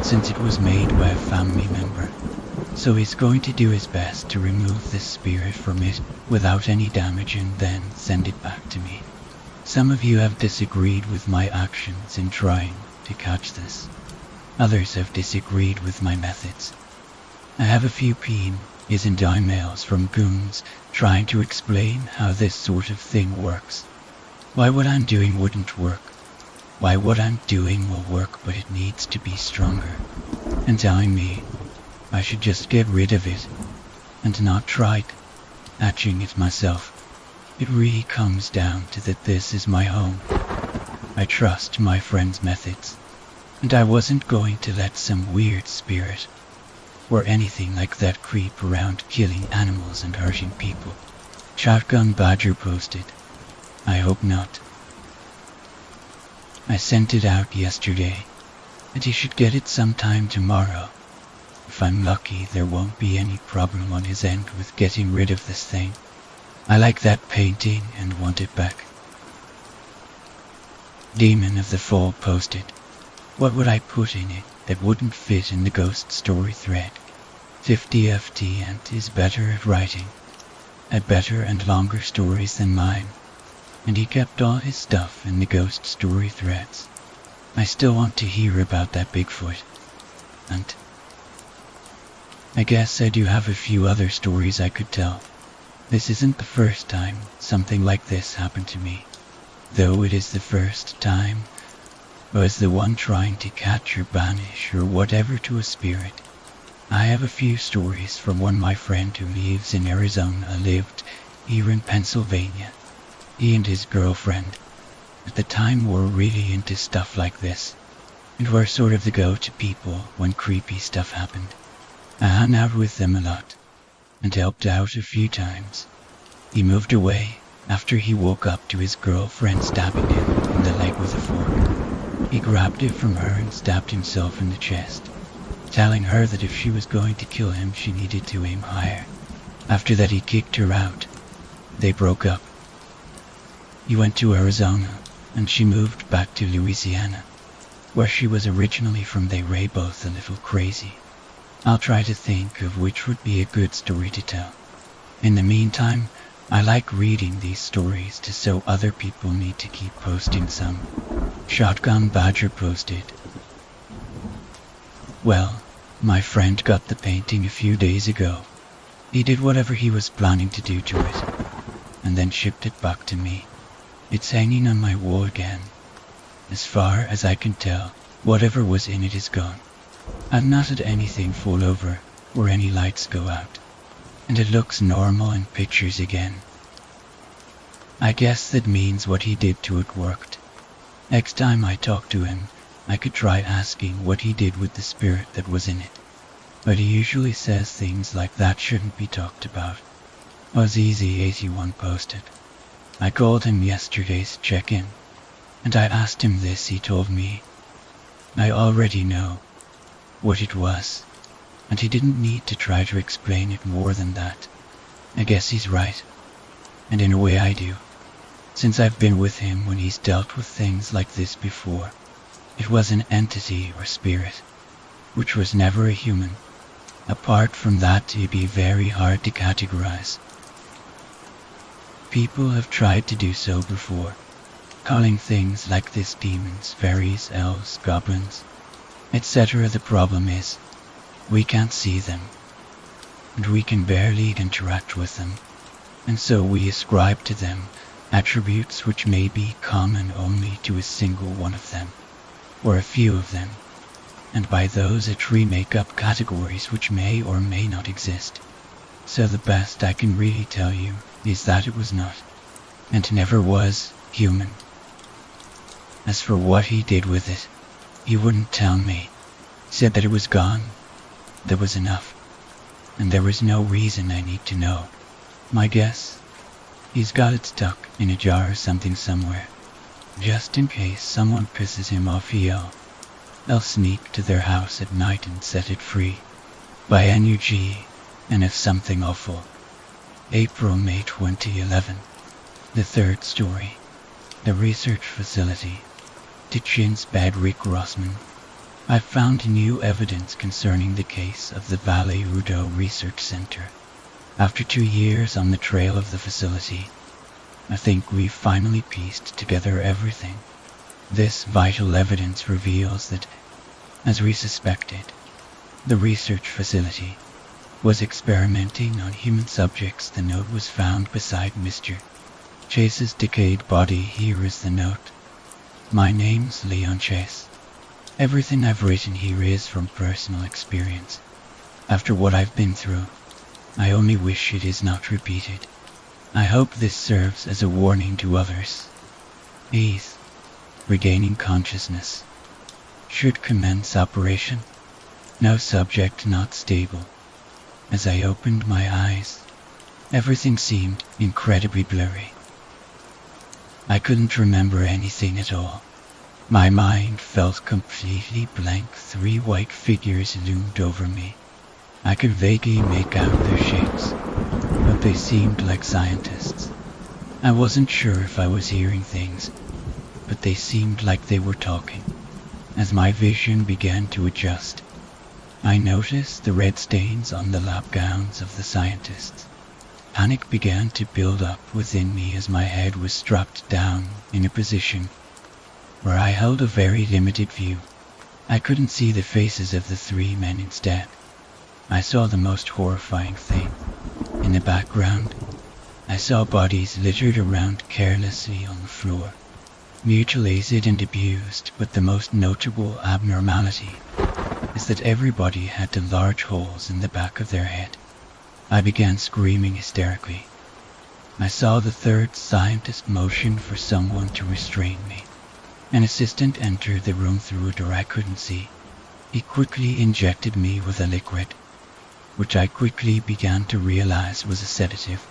since it was made by a family member, so he's going to do his best to remove the spirit from it without any damage and then send it back to me. Some of you have disagreed with my actions in trying to catch this. Others have disagreed with my methods. I have a few P's and emails from goons trying to explain how this sort of thing works. Why what I'm doing wouldn't work. Why what I'm doing will work, but it needs to be stronger. And telling me I should just get rid of it and not try catching it myself. It really comes down to that this is my home. I trust my friend's methods, and I wasn't going to let some weird spirit or anything like that creep around killing animals and hurting people. Shotgun Badger posted. I hope not. I sent it out yesterday, and he should get it sometime tomorrow. If I'm lucky, there won't be any problem on his end with getting rid of this thing. I like that painting and want it back. Demon of the Fall posted. What would I put in it that wouldn't fit in the ghost story thread? 50 FT and is better at writing, had better and longer stories than mine, and he kept all his stuff in the ghost story threads. I still want to hear about that Bigfoot. and I guess I do have a few other stories I could tell. This isn't the first time something like this happened to me, though it is the first time I was the one trying to catch or banish or whatever to a spirit. I have a few stories from one my friend who lives in Arizona lived here in Pennsylvania. He and his girlfriend at the time were really into stuff like this, and were sort of the go-to people when creepy stuff happened. I hung out with them a lot, and helped out a few times. He moved away after he woke up to his girlfriend stabbing him in the leg with a fork. He grabbed it from her and stabbed himself in the chest, telling her that if she was going to kill him she needed to aim higher. After that he kicked her out. They broke up. He went to Arizona, and she moved back to Louisiana, where she was originally from. They were both a little crazy. I'll try to think of which would be a good story to tell. In the meantime, I like reading these stories so other people need to keep posting some. Shotgun Badger posted, "Well, my friend got the painting a few days ago. He did whatever he was planning to do to it, and then shipped it back to me. It's hanging on my wall again. As far as I can tell, whatever was in it is gone. I've not had anything fall over or any lights go out, and it looks normal in pictures again. I guess that means what he did to it worked. Next time I talk to him, I could try asking what he did with the spirit that was in it, but he usually says things like that shouldn't be talked about." Easy81 posted, "I called him yesterday's check-in, and I asked him this. He told me I already know what it was, and he didn't need to try to explain it more than that. I guess he's right, and in a way I do, since I've been with him when he's dealt with things like this before. It was an entity or spirit, which was never a human. Apart from that, it'd be very hard to categorize. People have tried to do so before, calling things like this demons, fairies, elves, goblins, etc. The problem is, we can't see them, and we can barely interact with them, and so we ascribe to them attributes which may be common only to a single one of them, or a few of them, and by those we make up categories which may or may not exist. So the best I can really tell you is that it was not, and never was, human. As for what he did with it, he wouldn't tell me. Said that it was gone. There was enough, and there was no reason I need to know. My guess, he's got it stuck in a jar or something somewhere, just in case someone pisses him off. They'll sneak to their house at night and set it free. By NUG, and if something awful." April-May 2011. The third story. The research facility. Tichin's bed. Rick Rossman. I found new evidence concerning the case of the Valley Rudo Research Center. After 2 years on the trail of the facility, I think we've finally pieced together everything. This vital evidence reveals that, as we suspected, the research facility was experimenting on human subjects. The note was found beside Mr. Chase's decayed body. Here is the note. "My name's Leon Chase. Everything I've written here is from personal experience. After what I've been through, I only wish it is not repeated. I hope this serves as a warning to others. Ease, regaining consciousness. Should commence operation. No subject not stable. As I opened my eyes, everything seemed incredibly blurry. I couldn't remember anything at all. My mind felt completely blank. 3 white figures loomed over me. I could vaguely make out their shapes, but they seemed like scientists. I wasn't sure if I was hearing things, but they seemed like they were talking. As my vision began to adjust, I noticed the red stains on the lab gowns of the scientists. Panic began to build up within me as my head was strapped down in a position where I held a very limited view. I couldn't see the faces of the three men instead. I saw the most horrifying thing. In the background, I saw bodies littered around carelessly on the floor, mutilated and abused, but the most notable abnormality is that everybody had the large holes in the back of their head. I began screaming hysterically. I saw the third scientist motion for someone to restrain me. An assistant entered the room through a door I couldn't see. He quickly injected me with a liquid, which I quickly began to realize was a sedative,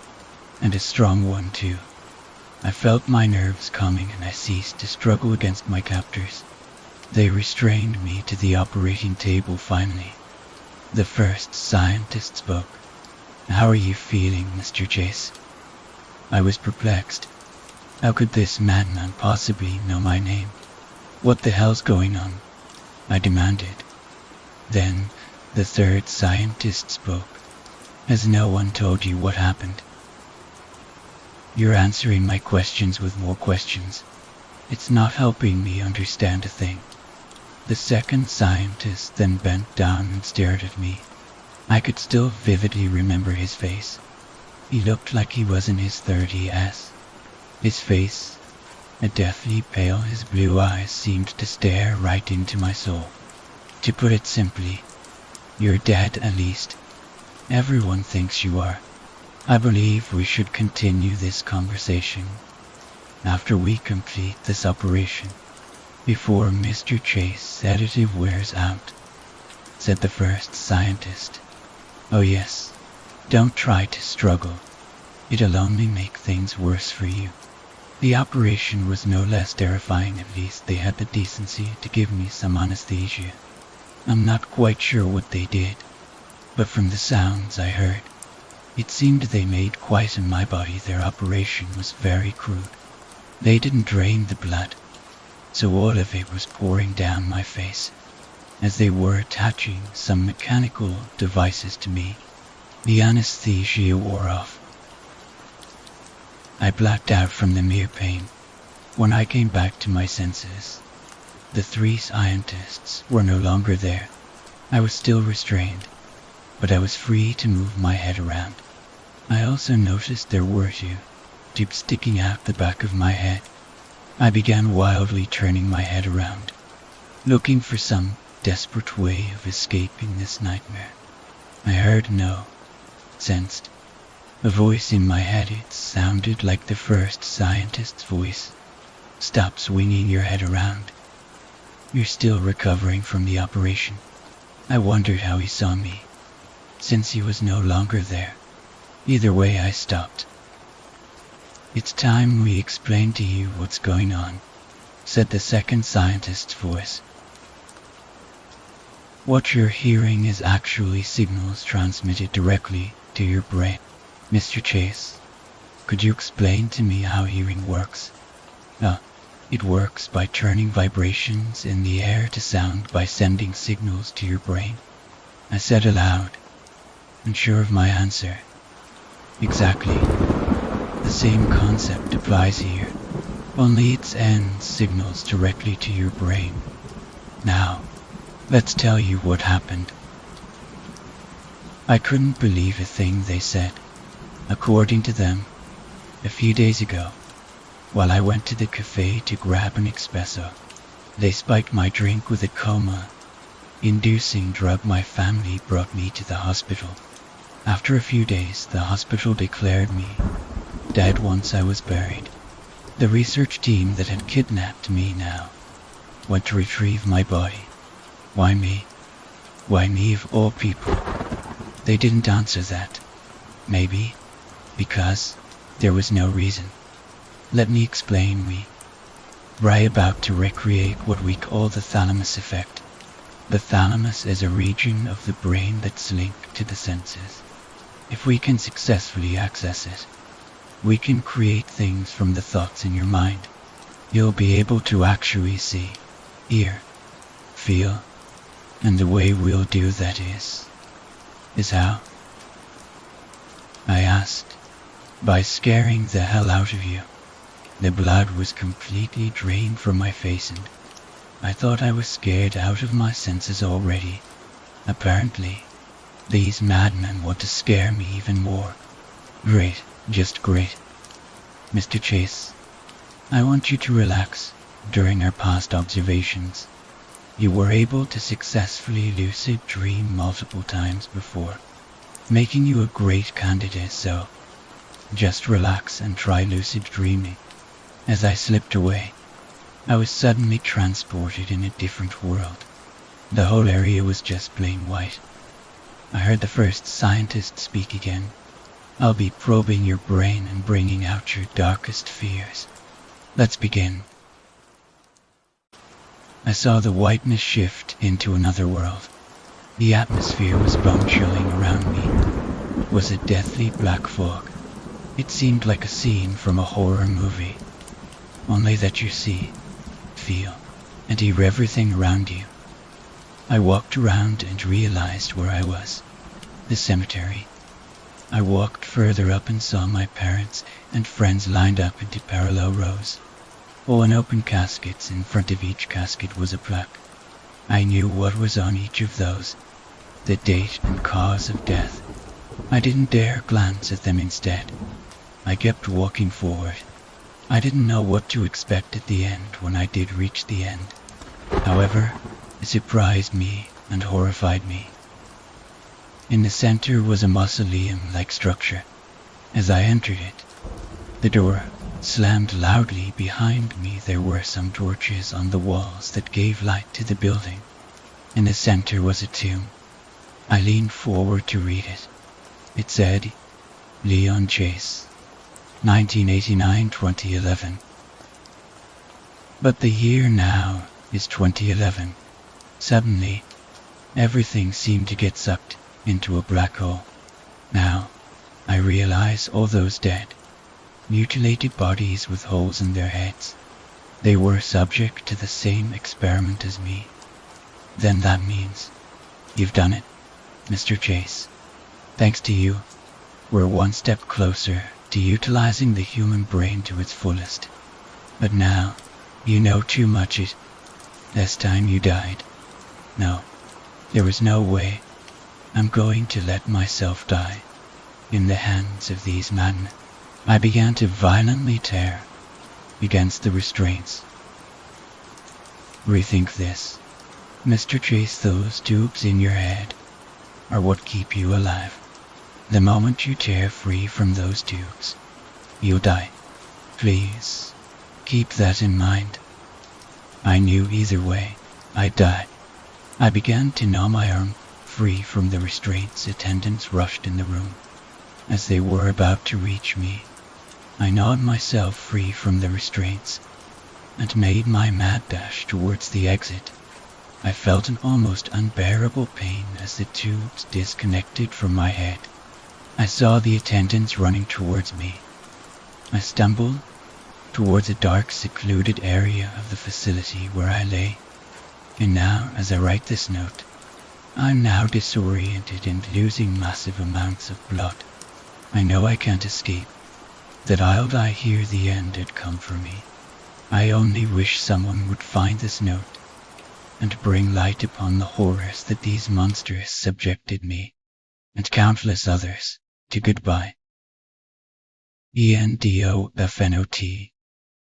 and a strong one too. I felt my nerves coming and I ceased to struggle against my captors. They restrained me to the operating table finally. The first scientist spoke. "How are you feeling, Mr. Chase?" I was perplexed. How could this madman possibly know my name? "What the hell's going on?" I demanded. Then the third scientist spoke. "Has no one told you what happened?" "You're answering my questions with more questions. It's not helping me understand a thing." The second scientist then bent down and stared at me. I could still vividly remember his face. He looked like he was in his 30s. His face, a deathly pale, his blue eyes seemed to stare right into my soul. "To put it simply, you're dead, at least. Everyone thinks you are. I believe we should continue this conversation after we complete this operation, before Mr. Chase sedative wears out," said the first scientist. "Oh yes, don't try to struggle. It'll only make things worse for you." The operation was no less terrifying. At least they had the decency to give me some anesthesia. I'm not quite sure what they did, but from the sounds I heard, it seemed they made quite in my body. Their operation was very crude. They didn't drain the blood, so all of it was pouring down my face. As they were attaching some mechanical devices to me, the anesthesia wore off. I blacked out from the mere pain. When I came back to my senses, the three scientists were no longer there. I was still restrained, but I was free to move my head around. I also noticed there were two tubes sticking out the back of my head. I began wildly turning my head around, looking for some desperate way of escaping this nightmare. I heard sensed a voice in my head. It sounded like the first scientist's voice. "Stop swinging your head around. You're still recovering from the operation." I wondered how he saw me, since he was no longer there. Either way, I stopped. "It's time we explain to you what's going on," said the second scientist's voice. "What you're hearing is actually signals transmitted directly to your brain. Mr. Chase, could you explain to me how hearing works?" It works by turning vibrations in the air to sound by sending signals to your brain," I said aloud, unsure of my answer. "Exactly. The same concept applies here, only it sends signals directly to your brain. Now, let's tell you what happened." I couldn't believe a thing they said. According to them, a few days ago, while I went to the cafe to grab an espresso, they spiked my drink with a coma-inducing drug. My family brought me to the hospital. After a few days, the hospital declared me dead once I was buried. The research team that had kidnapped me now went to retrieve my body. Why me? Why me of all people? They didn't answer that. Maybe because there was no reason. Let me explain. We were about to recreate what we call the thalamus effect. The thalamus is a region of the brain that's linked to the senses. If we can successfully access it, we can create things from the thoughts in your mind. You'll be able to actually see, hear, feel, and the way we'll do that is how? I asked. By scaring the hell out of you. The blood was completely drained from my face and I thought I was scared out of my senses already. Apparently, these madmen want to scare me even more. Great, just great. Mr. Chase, I want you to relax. During our past observations, you were able to successfully lucid dream multiple times before, making you a great candidate, so just relax and try lucid dreaming. As I slipped away, I was suddenly transported in a different world. The whole area was just plain white. I heard the first scientist speak again. I'll be probing your brain and bringing out your darkest fears. Let's begin. I saw the whiteness shift into another world. The atmosphere was bone-chilling around me. It was a deathly black fog. It seemed like a scene from a horror movie. Only that you see, feel, and hear everything around you. I walked around and realized where I was. The cemetery. I walked further up and saw my parents and friends lined up into parallel rows. All in open caskets. In front of each casket was a plaque. I knew what was on each of those, the date and cause of death. I didn't dare glance at them instead. I kept walking forward. I didn't know what to expect at the end when I did reach the end. However, it surprised me and horrified me. In the center was a mausoleum-like structure. As I entered it, the door slammed loudly behind me. There were some torches on the walls that gave light to the building. In the center was a tomb. I leaned forward to read it. It said, Leon Chase, 1989-2011. But the year now is 2011. Suddenly, everything seemed to get sucked into a black hole. Now, I realize all those dead, mutilated bodies with holes in their heads, they were subject to the same experiment as me. Then that means you've done it, Mr. Chase. Thanks to you, we're one step closer to utilizing the human brain to its fullest. But now, you know too much. Last time you died. No, there was no way. I'm going to let myself die in the hands of these madmen. I began to violently tear against the restraints. Rethink this, Mr. Chase. Those tubes in your head are what keep you alive. The moment you tear free from those tubes, you'll die. Please, keep that in mind. I knew either way, I'd die. I began to gnaw my arm free from the restraints. Attendants rushed in the room. As they were about to reach me, I gnawed myself free from the restraints and made my mad dash towards the exit. I felt an almost unbearable pain as the tubes disconnected from my head. I saw the attendants running towards me. I stumbled towards a dark, secluded area of the facility where I lay. And now, as I write this note, I'm now disoriented and losing massive amounts of blood. I know I can't escape, that I'll die here. The end had come for me. I only wish someone would find this note and bring light upon the horrors that these monsters subjected me, and countless others, to. Goodbye. ENDOFNOT